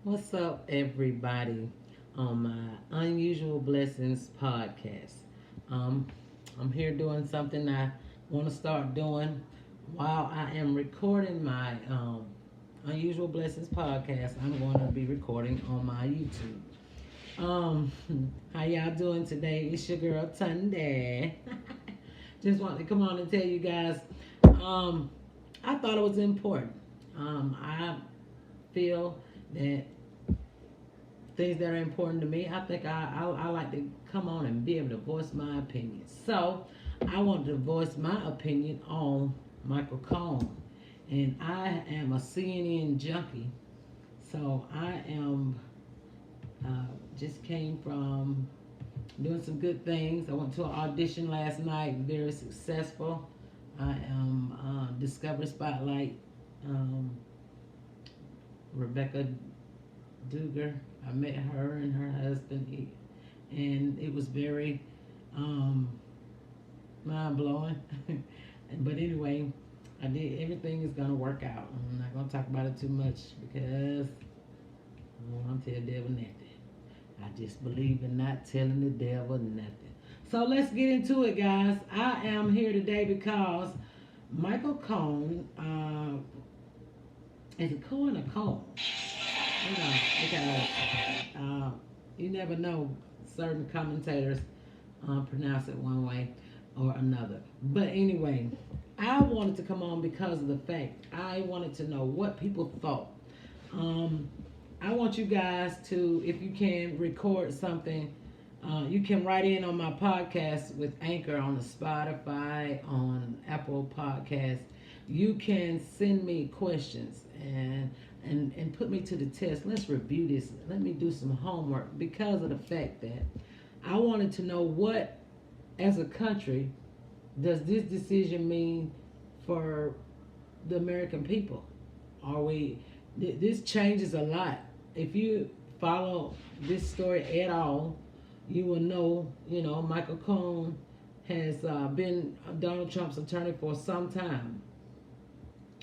What's up, everybody, on my Unusual Blessings podcast? Um, I'm here doing something I want to start doing while I am recording my Unusual Blessings podcast. I'm going to be recording on my YouTube. Um, how y'all doing today? It's your girl Tunde. Just want to come on and tell you guys. Um, I thought it was important. I feel that things that are important to me, I think I like to come on and be able to voice my opinion. So I want to voice my opinion on Michael Cohen. And I am a CNN junkie. So I am just came from doing some good things. I went to an audition last night, very successful. I am Discovery Spotlight. Um, Rebecca Duger. I met her and her husband, and it was very um, mind blowing. But anyway, I did. Everything is gonna work out. I'm not gonna talk about it too much because I don't want to tell the devil nothing. I just believe in not telling the devil nothing. So let's get into it, guys. I am here today because Michael Cohen, is it Cohen or Cohen? Because you never know. Certain commentators pronounce it one way or another. But anyway, I wanted to come on because of the fact I wanted to know what people thought. Um, I want you guys to, if you can, record something. You can write in on my podcast with Anchor on the Spotify, on Apple Podcasts. You can send me questions and put me to the test. Let's review this. Let me do some homework because of the fact that I wanted to know what, as a country, does this decision mean for the American people? Are we? This changes a lot. If you follow this story at all, you will know. Michael Cohen has been Donald Trump's attorney for some time,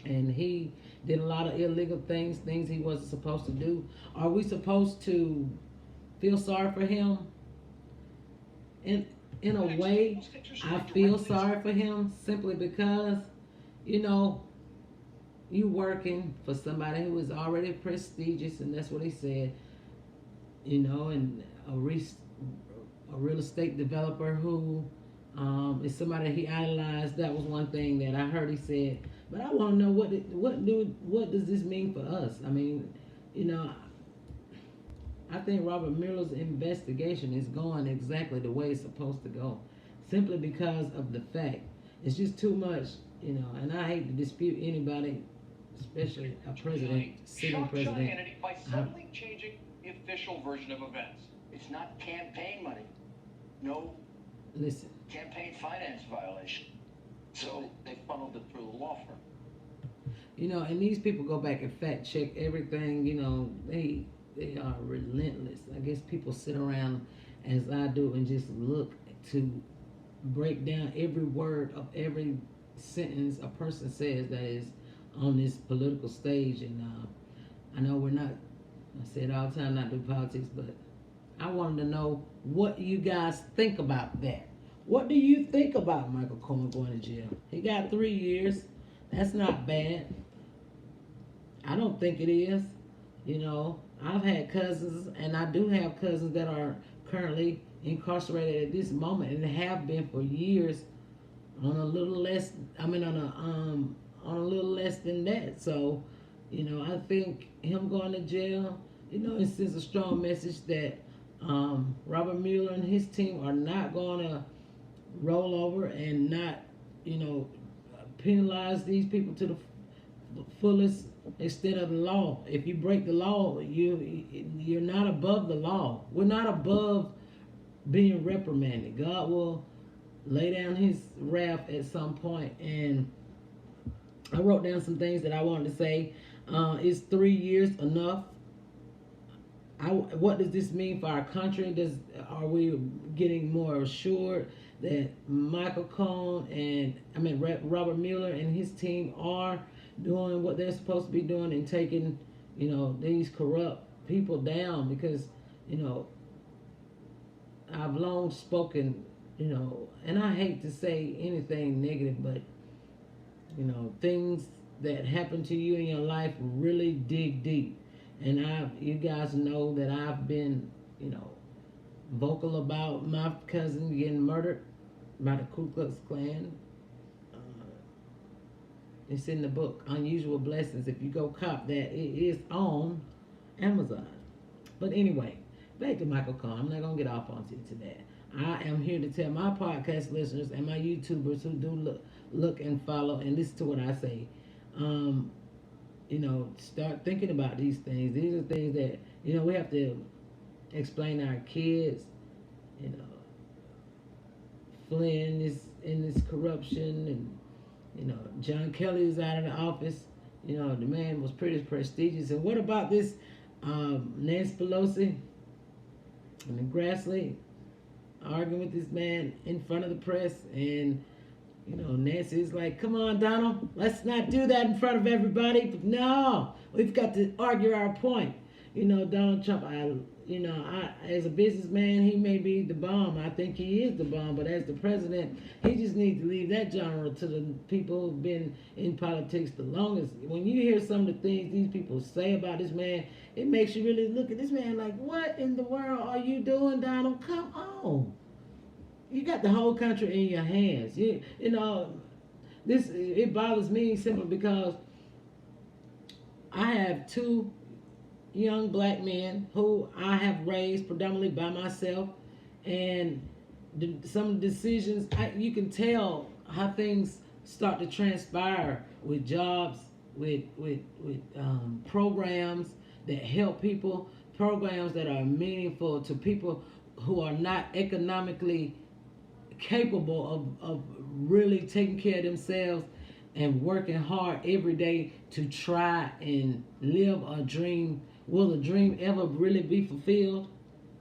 and he did a lot of illegal things he wasn't supposed to do. Are we supposed to feel sorry for him? In a way, I feel sorry for him simply because, you know, you working for somebody who is already prestigious, and that's what he said. And a real estate developer who is somebody he idolized. That was one thing that I heard he said. But I want to know what does this mean for us? I mean, you know, I think Robert Mueller's investigation is going exactly the way it's supposed to go, simply because of the fact it's just too much, And I hate to dispute anybody, especially a president, sitting president. Hannity by suddenly changing the official version of events. It's not campaign money. No. Listen. Campaign finance violation. So they funneled it through the law firm. And these people go back and fact check everything. They are relentless. I guess people sit around as I do and just look to break down every word of every sentence a person says that is on this political stage. And I know we're not, I say it all the time, not do politics, but I wanted to know what you guys think about that. What do you think about Michael Cohen going to jail? He got 3 years. That's not bad. I don't think it is. I've had cousins, and I do have cousins that are currently incarcerated at this moment and have been for years on a little less. I mean, on a little less than that. So, I think him going to jail, it sends a strong message that Robert Mueller and his team are not going to roll over and not, penalize these people to the fullest extent of the law. If you break the law, you're not above the law. We're not above being reprimanded. God will lay down his wrath at some point. And I wrote down some things that I wanted to say. Is 3 years enough? What does this mean for our country? Are we getting more assured that Michael Cohen Robert Mueller and his team are doing what they're supposed to be doing and taking, these corrupt people down because, you know, I've long spoken, you know, and I hate to say anything negative, but, you know, things that happen to you in your life really dig deep. And you guys know that I've been, you know, vocal about my cousin getting murdered by the Ku Klux Klan. Uh, it's in the book, Unusual Blessings. If you go cop that, it is on Amazon. But anyway, back to Michael Cohen. I'm not gonna get off onto that. I am here to tell my podcast listeners and my YouTubers who do look and follow and listen to what I say. Um, you know, start thinking about these things. These are things that, you know, we have to explain to our kids. You know, Flynn is in this corruption, and you know, John Kelly is out of the office. You know, the man was pretty prestigious. And what about this Nancy Pelosi and the Grassley arguing with this man in front of the press? And you know, Nancy's like, "Come on, Donald, let's not do that in front of everybody." But no, we've got to argue our point. You know, Donald Trump, as a businessman, he may be the bomb. I think he is the bomb. But as the president, he just needs to leave that genre to the people who've been in politics the longest. When you hear some of the things these people say about this man, it makes you really look at this man like, what in the world are you doing, Donald? Come on. You got the whole country in your hands. You know, it bothers me simply because I have two young black men who I have raised predominantly by myself, and some decisions you can tell how things start to transpire with jobs, with programs that help people, programs that are meaningful to people who are not economically capable of really taking care of themselves and working hard every day to try and live a dream. Will the dream ever really be fulfilled?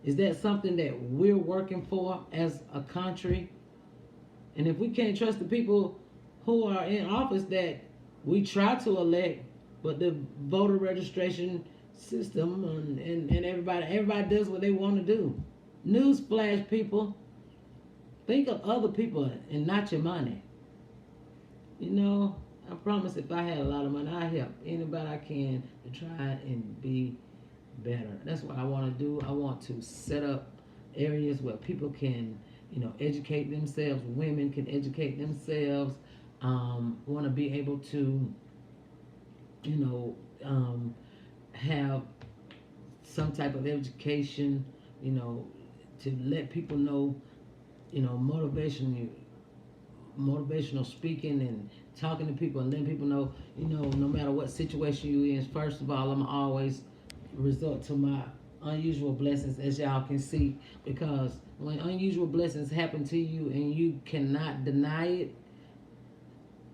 Is that something that we're working for as a country? And if we can't trust the people who are in office that we try to elect, but the voter registration system and everybody does what they want to do. Newsflash, people, think of other people and not your money. You know, I promise if I had a lot of money, I'd help anybody I can to try and be better. That's what I want to do. I want to set up areas where people can, you know, educate themselves. Women can educate themselves. Want to be able to, you know, have some type of education, you know, to let people know, you know, motivational speaking and talking to people and letting people know, you know, no matter what situation you in, first of all, I'm always resort to my unusual blessings, as y'all can see, because when unusual blessings happen to you and you cannot deny it,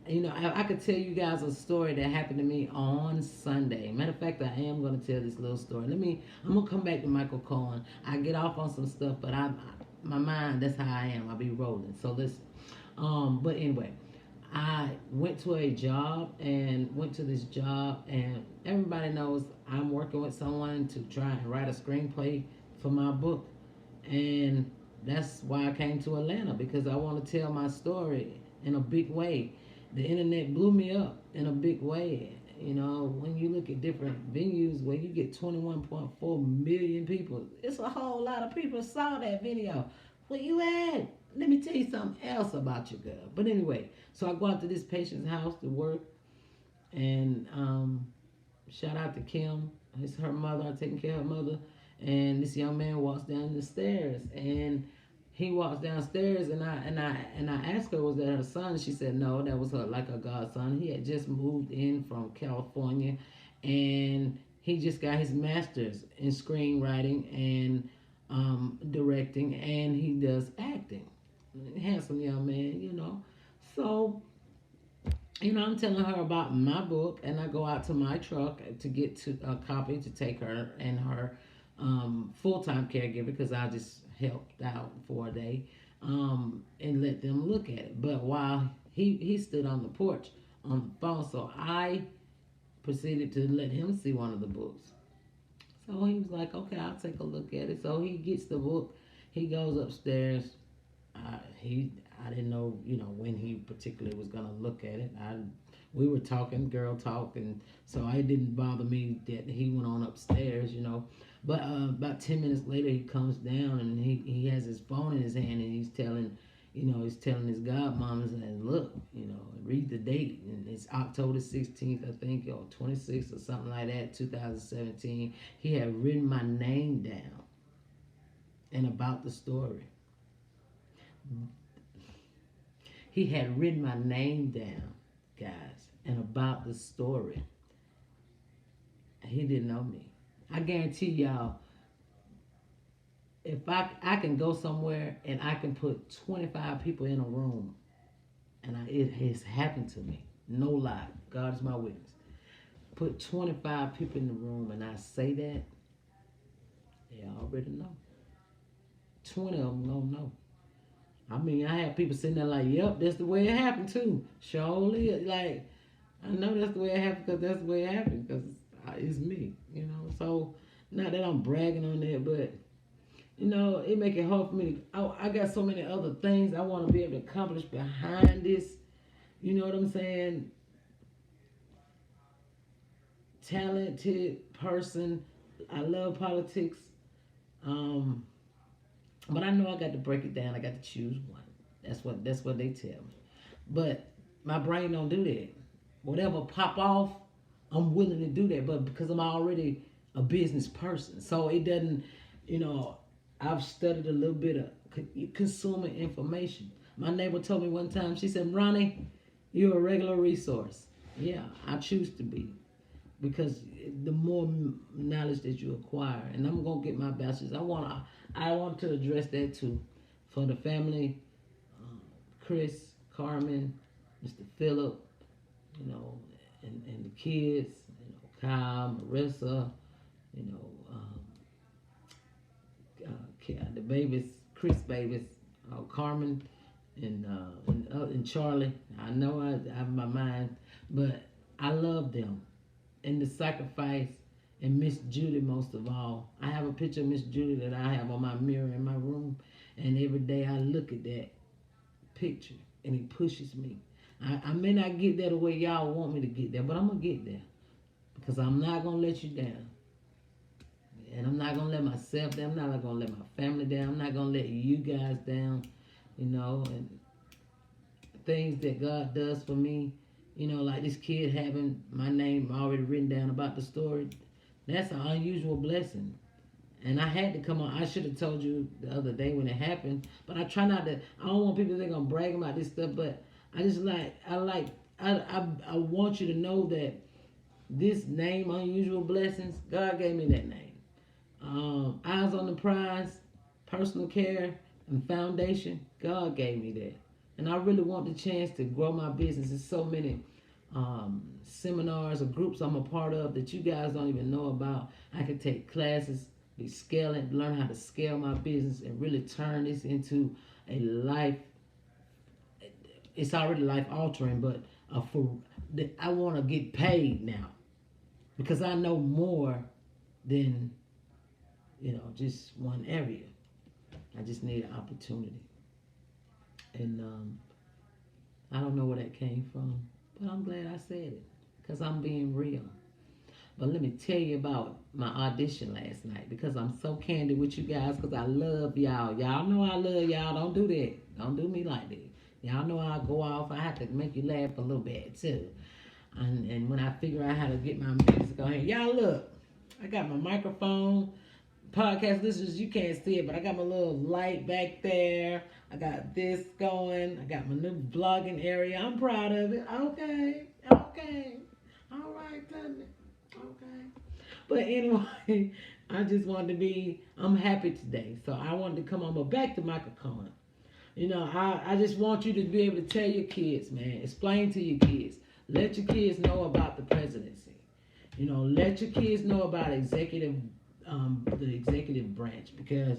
you know, I could tell you guys a story that happened to me on Sunday. Matter of fact, I am going to tell this little story. I'm going to come back to Michael Cohen. I get off on some stuff, but my mind, that's how I am. I be rolling. So listen. But anyway, I went to this job, and everybody knows I'm working with someone to try and write a screenplay for my book. And that's why I came to Atlanta, because I want to tell my story in a big way. The internet blew me up in a big way. You know, when you look at different venues where you get 21.4 million people, it's a whole lot of people saw that video. Where you at? Let me tell you something else about your girl. But anyway, so I go out to this patient's house to work, and shout out to Kim. It's her mother. I'm taking care of her mother. And this young man walks down the stairs, and he walks downstairs, and I asked her, was that her son? She said no, that was her godson. He had just moved in from California, and he just got his master's in screenwriting and directing, and he does acting. Handsome young man, you know. So, you know, I'm telling her about my book, and I go out to my truck to get to a copy to take her and her full-time caregiver, because I just helped out for a day, and let them look at it. But while he stood on the porch on the phone, so I proceeded to let him see one of the books. So he was like, okay, I'll take a look at it. So he gets the book. He goes upstairs. I didn't know, when he particularly was gonna look at it. We were talking, girl talk, and so it didn't bother me that he went on upstairs. But about 10 minutes later, he comes down and he has his phone in his hand and he's telling his godmom, and look, read the date, and it's October 16th, I think, or 26th or something like that, 2017. He had written my name down and about the story. He had written my name down, guys, and about the story. He didn't know me. I guarantee y'all, if I can go somewhere and I can put 25 people in a room, and it has happened to me, no lie, God is my witness. Put 25 people in the room and I say that, they already know. 20 of them gonna know. I mean, I have people sitting there like, yep, that's the way it happened too. Surely, like, I know that's the way it happened because that's the way it happened because it's me. So, not that I'm bragging on that, but, it make it hard for me. I got so many other things I want to be able to accomplish behind this. You know what I'm saying? Talented person. I love politics. Um, but I know I got to break it down. I got to choose one. That's what they tell me. But my brain don't do that. Whatever pop off, I'm willing to do that. But because I'm already a business person, so it doesn't. You know, I've studied a little bit of consumer information. My neighbor told me one time. She said, "Ronnie, you're a regular resource." Yeah, I choose to be because the more knowledge that you acquire, and I'm gonna get my bachelor's. I want to address that too, for the family, Chris, Carmen, Mr. Phillip, and the kids, Kyle, Marissa, you know, the babies, Chris babies, Carmen, and Charlie. I know I have my mind, but I love them and the sacrifice. And Miss Judy, most of all. I have a picture of Miss Judy that I have on my mirror in my room, and every day I look at that picture and it pushes me. I may not get there the way y'all want me to get there, but I'm going to get there because I'm not going to let you down. And I'm not going to let myself down. I'm not going to let my family down. I'm not going to let you guys down, and things that God does for me, like this kid having my name already written down about the story. That's an unusual blessing. And I had to come on. I should have told you the other day when it happened, but I try not to. I don't want people to think I'm bragging about this stuff, but I just I want you to know that this name, Unusual Blessings, God gave me that name. Eyes on the Prize, Personal Care, and Foundation, God gave me that. And I really want the chance to grow my business. There's so many seminars or groups I'm a part of that you guys don't even know about. I can take classes, be scaling, learn how to scale my business, and really turn this into a life. It's already life altering, but I want to get paid now because I know more than just one area. I just need an opportunity, and I don't know where that came from, but I'm glad I said it because I'm being real. But let me tell you about my audition last night because I'm so candid with you guys because I love y'all. Y'all know I love y'all. Don't do that. Don't do me like that. Y'all know I go off. I have to make you laugh a little bit too. And when I figure out how to get my music on here, y'all look. I got my microphone. Podcast listeners, you can't see it, but I got my little light back there. I got this going. I got my new vlogging area. I'm proud of it. Okay. Okay. All right, Tony. Okay. But anyway, I just wanted to I'm happy today. So I wanted to come on. But back to Michael Cohen. I just want you to be able to tell your kids, man, explain to your kids. Let your kids know about the presidency. Let your kids know about the executive branch because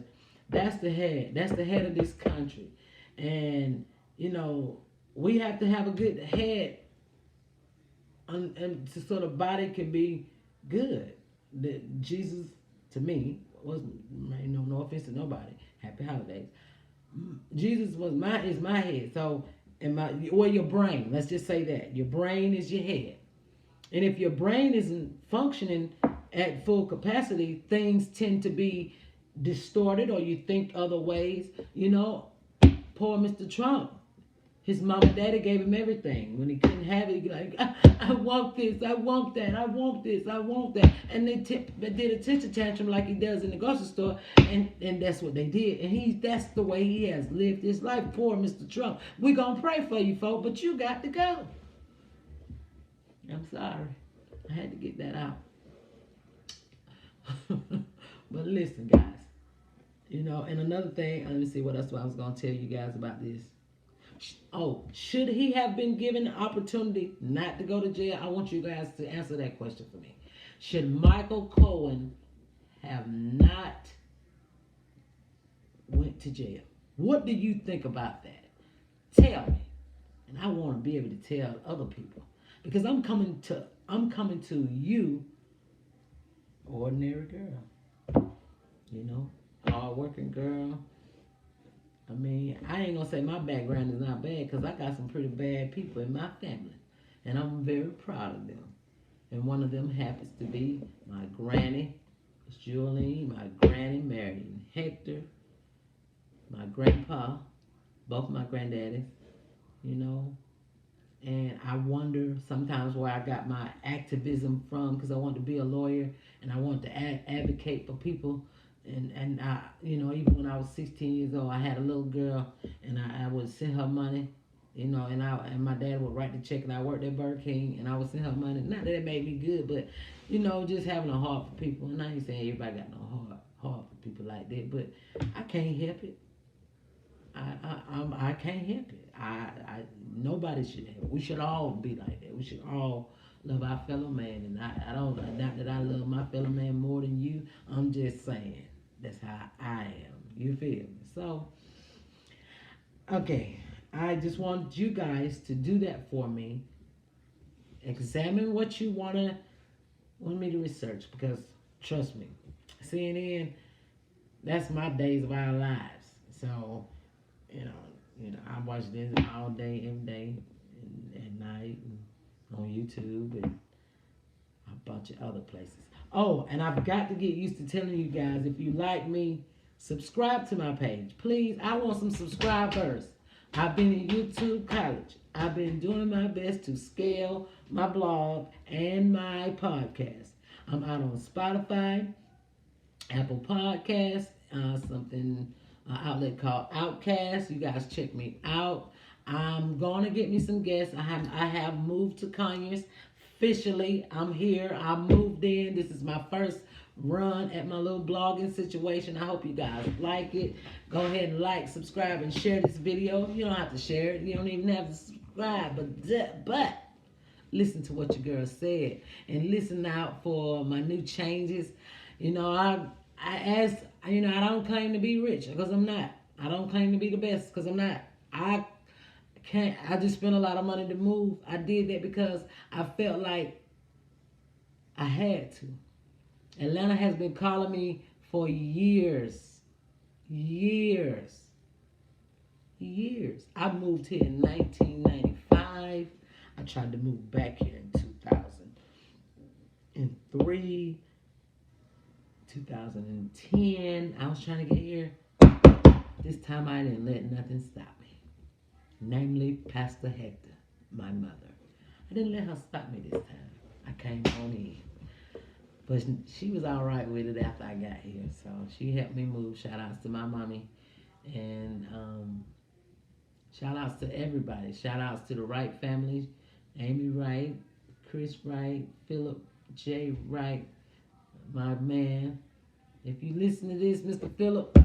that's the head. That's the head of this country. And, we have to have a good head and so the body can be good. That Jesus to me, was no offense to nobody. Happy holidays. Jesus was my is my head. So and my or your brain. Let's just say that your brain is your head. And if your brain isn't functioning at full capacity, things tend to be distorted, or you think other ways. Poor Mr. Trump. His mom and daddy gave him everything. When he couldn't have it, he like, I want this, I want that, I want this, I want that. And they did a tantrum tantrum like he does in the grocery store, and that's what they did. And that's the way he has lived his life. Poor Mr. Trump. We're going to pray for you, folks, but you got to go. I'm sorry. I had to get that out. But listen, guys. And another thing, let me see what else I was going to tell you guys about this. Oh, should he have been given the opportunity not to go to jail? I want you guys to answer that question for me. Should Michael Cohen have not went to jail? What do you think about that? Tell me. And I want to be able to tell other people. Because I'm coming to you, ordinary girl. Hard working girl. I mean, I ain't gonna say my background is not bad, because I got some pretty bad people in my family, and I'm very proud of them. And one of them happens to be my granny, Miss Julie. My granny married Hector. My grandpa, both my granddaddies. You know, and I wonder sometimes where I got my activism from, because I wanted to be a lawyer and I wanted to advocate for people. And I, even when I was 16 years old, I had a little girl, and I would send her money, and my dad would write the check, and I worked at Burger King, and I would send her money. Not that it made me good, but just having a heart for people. And I ain't saying everybody got no heart for people like that, but I can't help it. I can't help it. Nobody should have it. We should all be like that. We should all love our fellow man. And I don't, not that I love my fellow man more than you. I'm just saying that's how I am. You feel me? So, okay. I just want you guys to do that for me. Examine what you want me to research, because trust me, CNN, that's my days of our lives. So, you know, I watch this all day, every day, and at night, and on YouTube, and a bunch of other places. Oh, and I've got to get used to telling you guys, if you like me, subscribe to my page. Please, I want some subscribers. I've been in YouTube college. I've been doing my best to scale my blog and my podcast. I'm out on Spotify, Apple Podcasts, something outlet called Outcast. You guys check me out. I'm gonna get me some guests. I have moved to Conyers officially. I'm here. I moved in. This is my first run at my little blogging situation. I hope you guys like it. Go ahead and like, subscribe, and share this video. You don't have to share it. You don't even have to subscribe, but listen to what your girl said, and listen out for my new changes. I don't claim to be rich, because I'm not. I don't claim to be the best, because I'm not. I can't. I just spent a lot of money to move. I did that because I felt like I had to. Atlanta has been calling me for years. Years. Years. I moved here in 1995. I tried to move back here in 2003, 2010. I was trying to get here. This time I didn't let nothing stop me. Namely, Pastor Hector, my mother. I didn't let her stop me this time. I came on in. But she was all right with it after I got here. So she helped me move. Shout outs to my mommy. And shout outs to everybody. Shout outs to the Wright family. Amy Wright, Chris Wright, Philip J. Wright, my man. If you listen to this, Mr. Philip,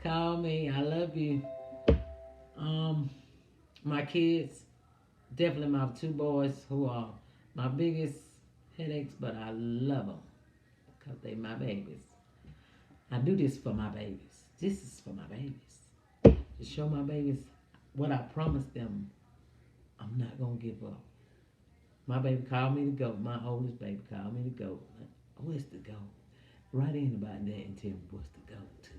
call me. I love you. My kids, definitely my two boys, who are my biggest headaches, but I love them because they my babies. I do this for my babies. This is for my babies. To show my babies what I promised them. I'm not going to give up. My baby called me to go. My oldest baby called me to go. Where's the go? write in about that and tell me what's the go to.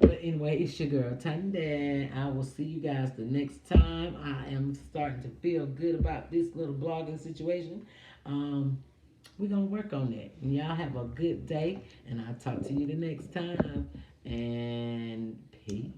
But anyway, it's your girl Tunde. I will see you guys the next time. I am starting to feel good about this little blogging situation. Um, we're gonna work on that. And y'all have a good day, and I'll talk to you the next time. And peace.